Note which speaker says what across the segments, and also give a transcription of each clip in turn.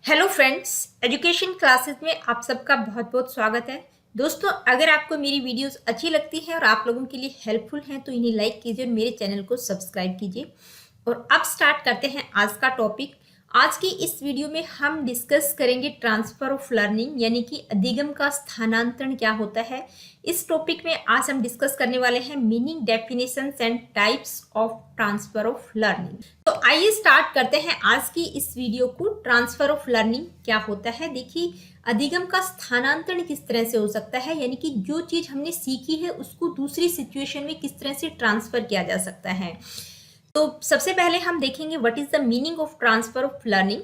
Speaker 1: Hello friends, education classes में आप सबका बहुत बहुत स्वागत है। दोस्तों, अगर आपको मेरी वीडियोस अच्छी लगती हैं और आप लोगों के लिए हेल्पफुल हैं तो इन्हें लाइक कीजिए और मेरे चैनल को सब्सक्राइब कीजिए। और अब स्टार्ट करते हैं आज का टॉपिक। आज की इस वीडियो में हम डिस्कस करेंगे ट्रांसफर ऑफ लर्निंग, यानी कि अधिगम का स्थानांतरण क्या होता है। इस टॉपिक में आज हम डिस्कस करने वाले हैं meaning, definitions and types of transfer of learning. तो आइए स्टार्ट करते हैं आज की इस वीडियो को। ट्रांसफर ऑफ लर्निंग क्या होता है। देखिए, अधिगम का स्थानांतरण किस तरह से हो सकता है, यानी कि जो चीज हमने सीखी है उसको दूसरी सिचुएशन में किस तरह से ट्रांसफर किया जा सकता है। तो सबसे पहले हम देखेंगे what is the meaning of transfer of learning.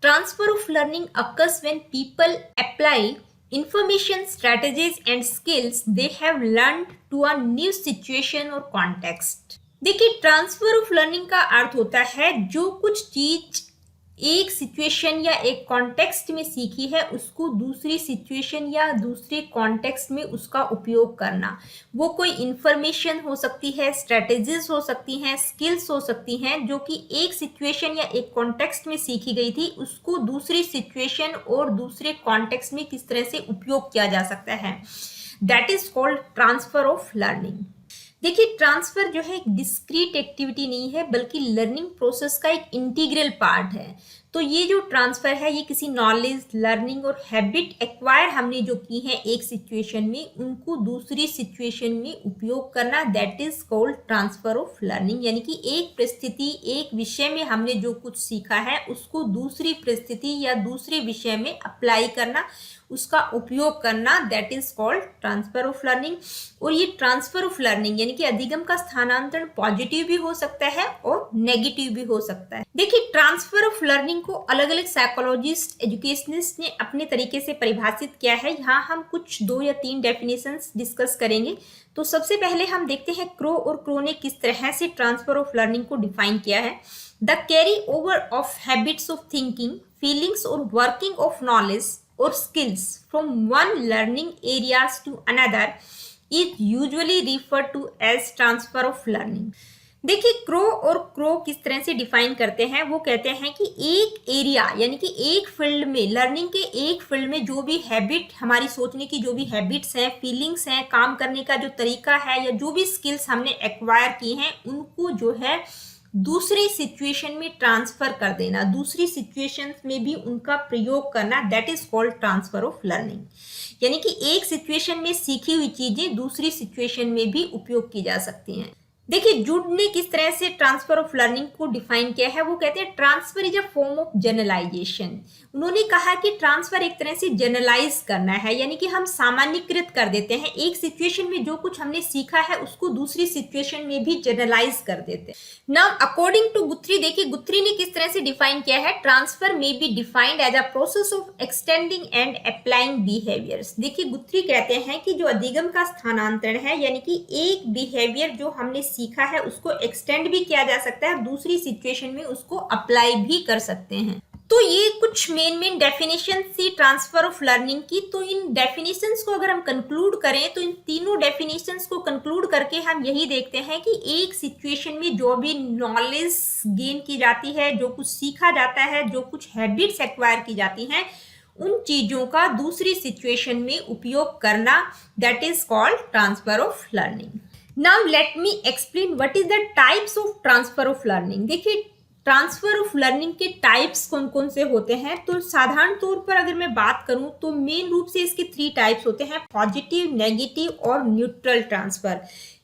Speaker 1: Transfer of learning occurs when people apply information, strategies and skills they have learned to a new situation or context। देखिए, ट्रांसफर ऑफ लर्निंग का अर्थ होता है जो कुछ चीज एक situation या एक कॉन्टेक्स्ट में सीखी है उसको दूसरी सिचुएशन या दूसरे कॉन्टेक्स्ट में उसका उपयोग करना। वो कोई इंफॉर्मेशन हो सकती है, स्ट्रेटेजीज हो सकती हैं, स्किल्स हो सकती हैं जो कि एक सिचुएशन या एक कॉन्टेक्स्ट में सीखी गई थी, उसको दूसरी सिचुएशन और दूसरे कॉन्टेक्स्ट में किस तरह से उपयोग किया जा सकता है। That is called transfer of learning. देखिए, ट्रांसफर जो है एक डिस्क्रीट एक्टिविटी नहीं है बल्कि लर्निंग प्रोसेस का एक इंटीग्रल पार्ट है। तो ये जो ट्रांसफर है ये किसी नॉलेज, लर्निंग और हैबिट एक्वायर हमने जो की है एक सिचुएशन में, उनको दूसरी सिचुएशन में उपयोग करना, that is called transfer of learning. यानी कि एक परिस्थिति, एक विषय में हमने जो कुछ सीखा है उसको दूसरी परिस्थिति या दूसरे विषय में अप्लाई करना, उसका उपयोग करना, that is called transfer of learning. और ये ट्रांसफर ऑफ लर्निंग यानी कि अधिगम का स्थानांतरण पॉजिटिव भी हो सकता है और नेगेटिव भी हो सकता है। देखिए, ट्रांसफर ऑफ लर्निंग को अलग अलग साइकोलॉजिस्ट, एजुकेशनिस्ट ने अपने तरीके से परिभाषित किया है। यहाँ हम कुछ 2 या 3 डेफिनेशंस डिस्कस करेंगे। तो सबसे पहले हम देखते हैं क्रो और क्रो ने किस तरह से ट्रांसफर ऑफ लर्निंग को डिफाइन किया है। The carry over of habits of thinking, feelings और working of knowledge or skills from one learning areas to another is usually referred to as transfer of learning। देखिए, crow और crow किस तरह से define करते हैं। वो कहते हैं कि एक एरिया यानी कि एक फील्ड में, लर्निंग के एक फील्ड में जो भी हैबिट, हमारी सोचने की जो भी हैबिट्स हैं, फीलिंग्स हैं, काम करने का जो तरीका है या जो भी स्किल्स हमने एक्वायर की हैं, उनको जो है दूसरी सिचुएशन में ट्रांसफर कर देना, दूसरी सिचुएशन में भी उनका प्रयोग करना, that is called transfer of learning. यानी कि एक सिचुएशन में सीखी हुई चीजें दूसरी सिचुएशन में भी उपयोग की जा सकती हैं। देखिए, जूड ने किस तरह से ट्रांसफर ऑफ लर्निंग को डिफाइन किया है। वो कहते हैं transfer is a form of generalization. उन्होंने कहा कि ट्रांसफर एक तरह से जनरलाइज करना है, यानी कि हम सामान्यकृत कर देते हैं। एक सिचुएशन में जो कुछ हमने सीखा है उसको दूसरी सिचुएशन में भी जनरलाइज कर देते हैं। नाउ अकॉर्डिंग टू गुथ्री, देखिए गुथ्री ने किस तरह से डिफाइन किया है। ट्रांसफर में be defined as a process of extending and applying behaviours. देखिए, गुथ्री कहते हैं कि जो अधिगम का स्थानांतरण है, यानी कि एक बिहेवियर जो हमने सीखा है उसको एक्सटेंड भी किया जा सकता है, दूसरी सिचुएशन में उसको अप्लाई भी कर सकते हैं। तो ये कुछ मेन डेफिनेशन थी ट्रांसफर ऑफ लर्निंग की। तो इन डेफिनेशंस को अगर हम कंक्लूड करें तो इन तीनों डेफिनेशंस को कंक्लूड करके हम यही देखते हैं कि एक सिचुएशन में जो भी नॉलेज गेन की जाती है, जो कुछ सीखा जाता है, जो कुछ हैबिट्स एक्वायर की जाती हैं, उन चीजों का दूसरी सिचुएशन में उपयोग करना, that is called transfer of learning. Now let me explain what is the types of transfer of learning. देखिए, ट्रांसफर ऑफ लर्निंग के टाइप्स कौन कौन से होते हैं। तो साधारण तौर पर अगर मैं बात करूं तो मेन रूप से इसके 3 टाइप्स होते हैं, पॉजिटिव, नेगेटिव और न्यूट्रल ट्रांसफर।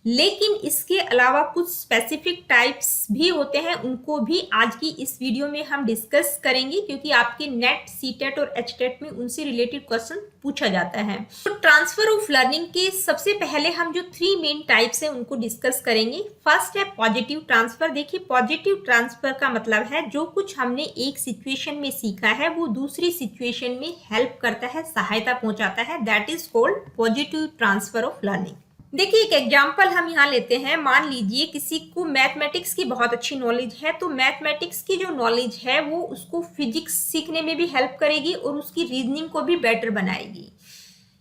Speaker 1: लेकिन इसके अलावा कुछ स्पेसिफिक टाइप्स भी होते हैं, उनको भी आज की इस वीडियो में हम डिस्कस करेंगे, क्योंकि आपके नेट, सीटेट और एचटेट में उनसे रिलेटेड क्वेश्चन पूछा जाता है। तो ट्रांसफर ऑफ लर्निंग के सबसे पहले हम जो 3 मेन टाइप्स हैं उनको डिस्कस करेंगे। फर्स्ट है पॉजिटिव ट्रांसफर। देखिए, पॉजिटिव ट्रांसफर का मतलब है जो कुछ हमने एक सिचुएशन में सीखा है वो दूसरी सिचुएशन में हेल्प करता है, सहायता पहुंचाता है, that is called positive transfer of learning. देखिए, एक एग्जाम्पल हम यहाँ लेते हैं। मान लीजिए किसी को मैथमेटिक्स की बहुत अच्छी नॉलेज है, तो मैथमेटिक्स की जो नॉलेज है वो उसको फिजिक्स सीखने में भी हेल्प करेगी और उसकी रीजनिंग को भी बेटर बनाएगी।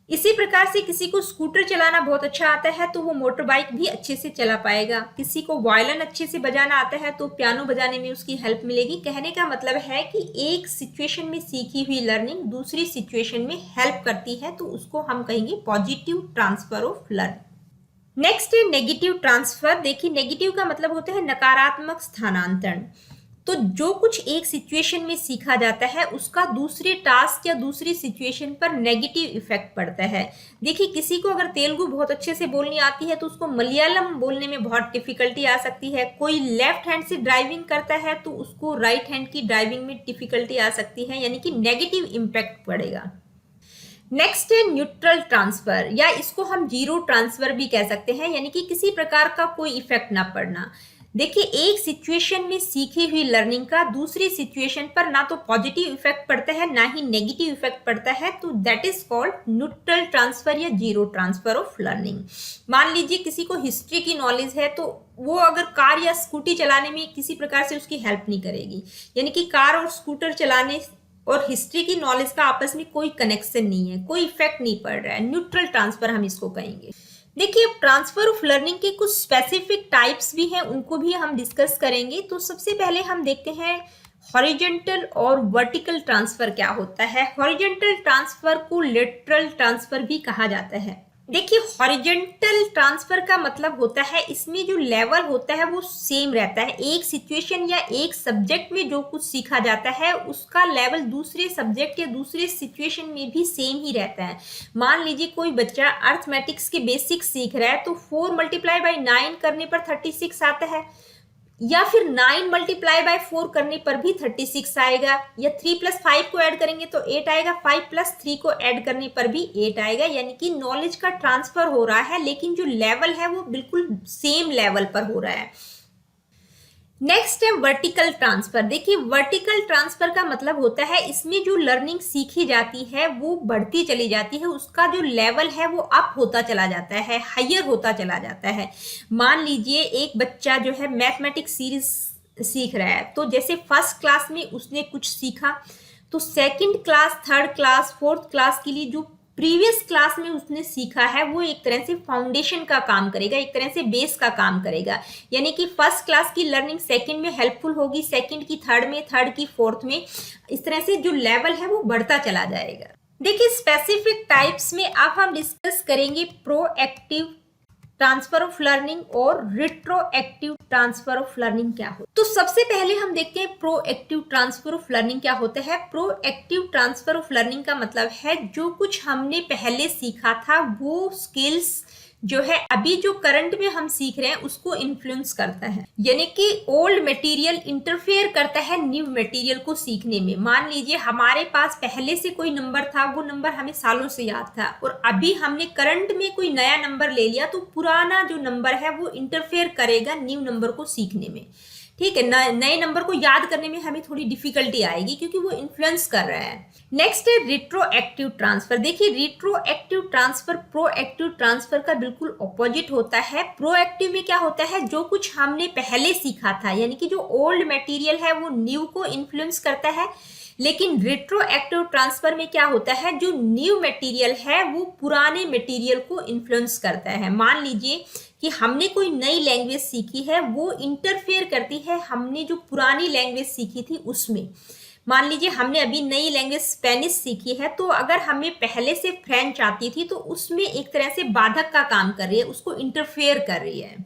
Speaker 1: इसी प्रकार से किसी को स्कूटर चलाना बहुत अच्छा आता है तो वो मोटर बाइक भी अच्छे से चला पाएगा। किसी को वायलिन अच्छे से बजाना आता है तो पियानो बजाने में उसकी हेल्प मिलेगी। कहने का मतलब है कि एक सिचुएशन में सीखी हुई लर्निंग दूसरी सिचुएशन में हेल्प करती है, तो उसको हम कहेंगे positive transfer of learning. Next है नेगेटिव ट्रांसफर। देखिए, नेगेटिव का मतलब होता है नकारात्मक स्थानांतरण। तो जो कुछ एक सिचुएशन में सीखा जाता है उसका दूसरे टास्क या दूसरी सिचुएशन पर नेगेटिव इफेक्ट पड़ता है। देखिए, किसी को अगर तेलुगु बहुत अच्छे से बोलनी आती है तो उसको मलयालम बोलने में बहुत डिफिकल्टी आ सकती है। कोई लेफ्ट हैंड से ड्राइविंग करता है तो उसको राइट हैंड की ड्राइविंग में डिफिकल्टी आ सकती है, यानी कि नेगेटिव इम्पैक्ट पड़ेगा। नेक्स्ट है न्यूट्रल ट्रांसफर, या इसको हम जीरो ट्रांसफर भी कह सकते हैं, यानी कि किसी प्रकार का कोई इफेक्ट ना पड़ना। देखिए, एक सिचुएशन में सीखी हुई लर्निंग का दूसरी सिचुएशन पर ना तो पॉजिटिव इफेक्ट पड़ता है ना ही नेगेटिव इफेक्ट पड़ता है, तो that is called neutral transfer या जीरो ट्रांसफर ऑफ लर्निंग। मान लीजिए किसी को हिस्ट्री की नॉलेज है तो वो अगर कार या स्कूटी चलाने में किसी प्रकार से उसकी हेल्प नहीं करेगी, यानी कि कार और स्कूटर चलाने और हिस्ट्री की नॉलेज का आपस में कोई कनेक्शन नहीं है, कोई इफेक्ट नहीं पड़ रहा है। न्यूट्रल ट्रांसफर हम इसको कहेंगे। देखिए, अब ट्रांसफर ऑफ लर्निंग के कुछ स्पेसिफिक टाइप्स भी हैं, उनको भी हम डिस्कस करेंगे। तो सबसे पहले हम देखते हैं हॉरिजॉन्टल और वर्टिकल ट्रांसफर क्या होता है। हॉरिजॉन्टल ट्रांसफर को लेटरल ट्रांसफर भी कहा जाता है। देखिए, हॉरिजॉन्टल ट्रांसफर का मतलब होता है इसमें जो लेवल होता है वो सेम रहता है। एक सिचुएशन या एक सब्जेक्ट में जो कुछ सीखा जाता है उसका लेवल दूसरे सब्जेक्ट या दूसरे सिचुएशन में भी सेम ही रहता है। मान लीजिए कोई बच्चा अर्थमेटिक्स के बेसिक्स सीख रहा है तो 4 मल्टीप्लाई बाई 9 करने पर 36 आता है, या फिर 9 मल्टीप्लाई बाय 4 करने पर भी 36 आएगा, या 3 + 5 को ऐड करेंगे तो 8 आएगा, 5 + 3 को ऐड करने पर भी 8 आएगा। यानी कि नॉलेज का ट्रांसफर हो रहा है लेकिन जो लेवल है वो बिल्कुल सेम लेवल पर हो रहा है। नेक्स्ट है वर्टिकल ट्रांसफर। देखिए, वर्टिकल ट्रांसफर का मतलब होता है इसमें जो लर्निंग सीखी जाती है वो बढ़ती चली जाती है, उसका जो लेवल है वो अप होता चला जाता है, हायर होता चला जाता है। मान लीजिए एक बच्चा जो है मैथमेटिक्स सीरीज सीख रहा है, तो जैसे फर्स्ट क्लास में उसने कुछ सीखा तो second class, third class, fourth class के लिए जो प्रीवियस क्लास में उसने सीखा है वो एक तरह से फाउंडेशन का काम करेगा, एक तरह से बेस का काम करेगा। यानी कि फर्स्ट क्लास की लर्निंग सेकंड में हेल्पफुल होगी, सेकंड की थर्ड में, थर्ड की फोर्थ में, इस तरह से जो लेवल है वो बढ़ता चला जाएगा। देखिए, स्पेसिफिक टाइप्स में अब हम डिस्कस करेंगे प्रोएक्टिव ट्रांसफर ऑफ लर्निंग और रिट्रोएक्टिव ट्रांसफर ऑफ लर्निंग क्या हो। तो सबसे पहले हम देखते हैं प्रोएक्टिव ट्रांसफर ऑफ लर्निंग क्या होता है। प्रोएक्टिव ट्रांसफर ऑफ लर्निंग का मतलब है जो कुछ हमने पहले सीखा था वो स्किल्स जो है अभी जो करंट में हम सीख रहे हैं उसको इन्फ्लुएंस करता है, यानी कि ओल्ड मटेरियल इंटरफेयर करता है न्यू मटेरियल को सीखने में। मान लीजिए हमारे पास पहले से कोई नंबर था, वो नंबर हमें सालों से याद था, और अभी हमने करंट में कोई नया नंबर ले लिया तो पुराना जो नंबर है वो इंटरफेयर करेगा न्यू नंबर को सीखने में। ठीक है, नए नंबर को याद करने में हमें थोड़ी डिफिकल्टी आएगी क्योंकि वो इन्फ्लुएंस कर रहा है। नेक्स्ट है रिट्रोएक्टिव ट्रांसफर। देखिए, रिट्रोएक्टिव ट्रांसफर प्रोएक्टिव ट्रांसफर का बिल्कुल ऑपोजिट होता है। प्रोएक्टिव में क्या होता है, जो कुछ हमने पहले सीखा था, यानी कि जो ओल्ड मटेरियल है वो न्यू को इन्फ्लुएंस करता है। लेकिन रिट्रोएक्टिव ट्रांसफर में क्या होता है, जो न्यू मटेरियल है वो पुराने मटेरियल को इन्फ्लुएंस करता है। मान लीजिए कि हमने कोई नई लैंग्वेज सीखी है, वो इंटरफेयर करती है हमने जो पुरानी लैंग्वेज सीखी थी उसमें। मान लीजिए हमने अभी नई लैंग्वेज स्पेनिश सीखी है, तो अगर हमें पहले से फ्रेंच आती थी तो उसमें एक तरह से बाधक का काम कर रही है, उसको इंटरफेयर कर रही है।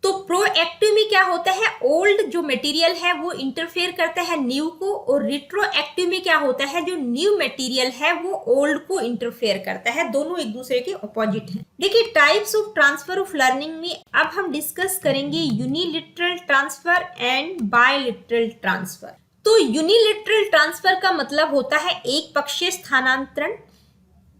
Speaker 1: तो प्रोएक्टिव में क्या होता है, ओल्ड जो मटेरियल है वो इंटरफेयर करता है न्यू को, और रिट्रोएक्टिव में क्या होता है, जो न्यू मटेरियल है वो ओल्ड को इंटरफेयर करता है। दोनों एक दूसरे के ऑपोजिट हैं। देखिए, types of transfer of learning में अब हम डिस्कस करेंगे यूनिलिटरल ट्रांसफर एंड बायलिटरल ट्रांसफर। तो यूनिलिटरल ट्रांसफर का मतलब होता है एक पक्षीय स्थानांतरण,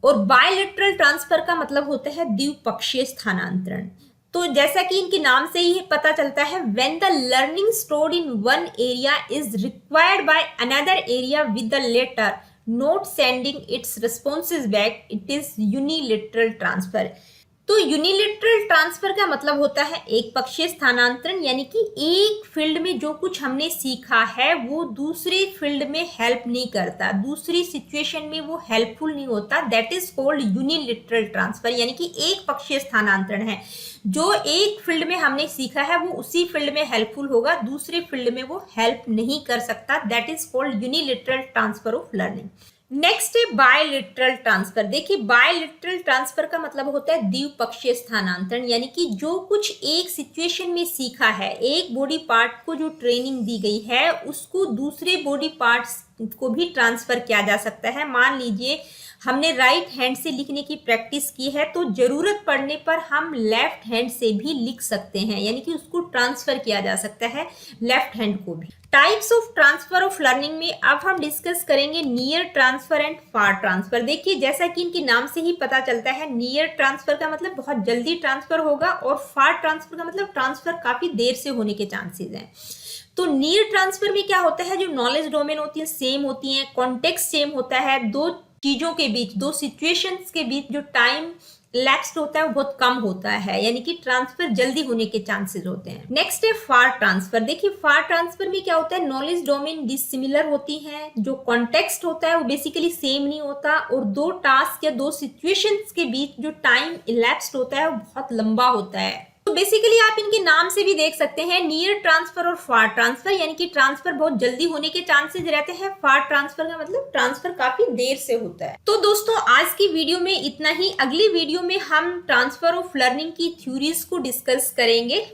Speaker 1: और बायलिटरल ट्रांसफर का मतलब होता है द्विपक्षीय स्थानांतरण। तो जैसा कि इनके नाम से ही पता चलता है, when the learning stored in one area is required by another area with the latter not sending its responses back, it is unilateral transfer. तो यूनिलेटरल ट्रांसफर का मतलब होता है एक पक्षीय स्थानांतरण, यानी कि एक फील्ड में जो कुछ हमने सीखा है वो दूसरे फील्ड में हेल्प नहीं करता, दूसरी सिचुएशन में वो हेल्पफुल नहीं होता। That is called unilateral transfer, यानी कि एक पक्षीय स्थानांतरण है। जो एक फील्ड में हमने सीखा है वो उसी फील्ड में हेल्पफुल होगा, दूसरे फील्ड में वो हेल्प नहीं कर सकता। That is called unilateral transfer of learning. Next है बायलेटरल ट्रांसफर। देखिए, बायलेटरल ट्रांसफर का मतलब होता है द्विपक्षीय स्थानांतरण, यानी कि जो कुछ एक सिचुएशन में सीखा है, एक बॉडी पार्ट को जो ट्रेनिंग दी गई है उसको दूसरे बॉडी पार्ट्स को भी ट्रांसफर किया जा सकता है। मान लीजिए हमने राइट हैंड से लिखने की प्रैक्टिस की है तो जरूरत पड़ने पर हम लेफ्ट हैंड से भी लिख सकते हैं, यानी कि उसको ट्रांसफर किया जा सकता है लेफ्ट हैंड को भी। Types of transfer of learning में अब हम डिस्कस करेंगे near transfer and far transfer. देखिए, जैसा कि इनके नाम से ही पता चलता है, नियर ट्रांसफर का मतलब बहुत जल्दी ट्रांसफर होगा और फार ट्रांसफर का मतलब ट्रांसफर काफी देर से होने के चांसेस हैं। तो नियर ट्रांसफर में क्या होता है, जो नॉलेज डोमेन होती है सेम होती है, कॉन्टेक्स्ट सेम होता है, दो चीजों के बीच, दो सिचुएशंस के बीच जो टाइम लैप्स्ड होता है वो बहुत कम होता है, यानी कि ट्रांसफर जल्दी होने के चांसेस होते हैं। नेक्स्ट है फार ट्रांसफर। देखिए, फार ट्रांसफर में क्या होता है, नॉलेज डोमेन डिसिमिलर होती है, जो कॉन्टेक्स्ट होता है वो बेसिकली सेम नहीं होता, और दो टास्क या दो सिचुएशंस के बीच जो टाइम इलैप्स्ड होता है वो बहुत लंबा होता है। तो बेसिकली आप इनके नाम से भी देख सकते हैं, नियर ट्रांसफर और फार ट्रांसफर, यानी कि ट्रांसफर बहुत जल्दी होने के चांसेस रहते हैं, फार ट्रांसफर का मतलब ट्रांसफर काफी देर से होता है। तो दोस्तों, आज की वीडियो में इतना ही। अगली वीडियो में हम ट्रांसफर ऑफ लर्निंग की थ्योरीज को डिस्कस करेंगे।